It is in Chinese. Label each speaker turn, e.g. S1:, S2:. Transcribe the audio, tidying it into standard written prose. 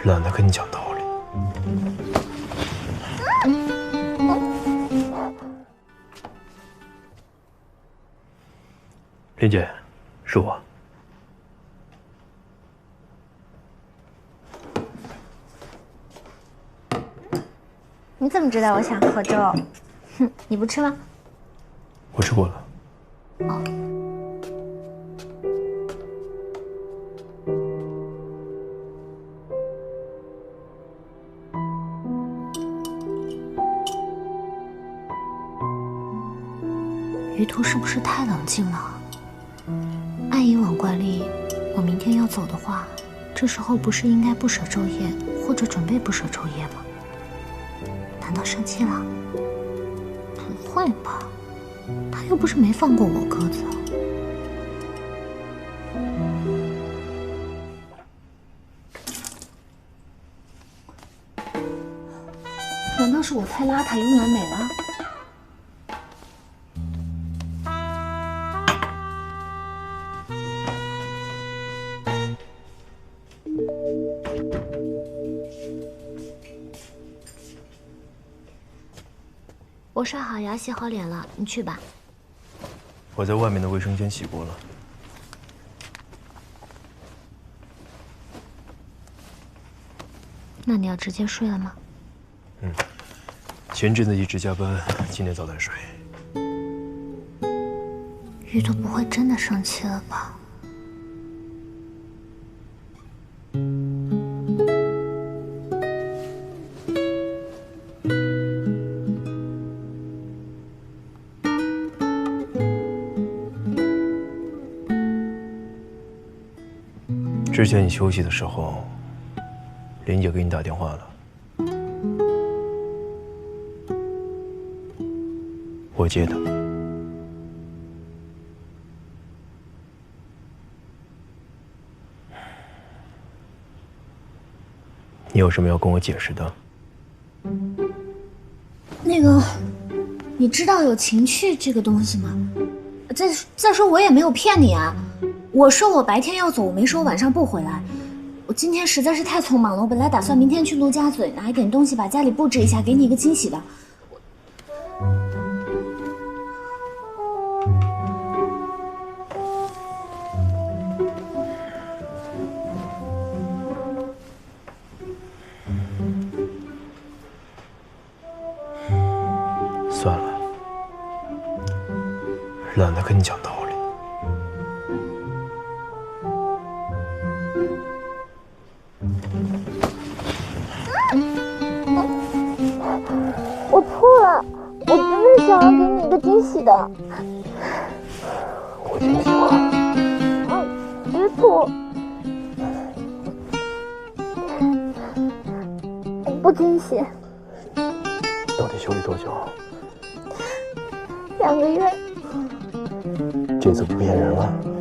S1: 懒得跟你讲道理。林姐，是我。
S2: 你怎么知道我想喝粥？哼，你不吃吗？
S1: 我吃过了。
S2: 哦。于途是不是太冷静了？按以往惯例，我明天要走的话，这时候不是应该不舍昼夜，或者准备不舍昼夜吗？难道生气了？不会吧，他又不是没放过我鸽子。难道是我太邋遢，用完美了？我刷好牙，洗好脸了，你去吧。
S1: 我在外面的卫生间洗过了。
S2: 那你要直接睡了吗？
S1: 前阵子一直加班，今天早点睡。
S2: 于途不会真的生气了吧？
S1: 之前你休息的时候，林姐给你打电话了，我接的。你有什么要跟我解释的？
S2: 那个，你知道有情趣这个东西吗？再说我也没有骗你啊，我说我白天要走，我没说晚上不回来。我今天实在是太匆忙了，我本来打算明天去陆家嘴拿一点东西，把家里布置一下，给你一个惊喜的。
S1: 算了，懒得跟你讲道理。
S2: 我错了，我真的想要给你一个惊喜的。
S1: 我惊喜了。
S2: 于途，不惊喜。
S1: 到底休息多久
S2: 2个月。
S1: 这次不骗人了。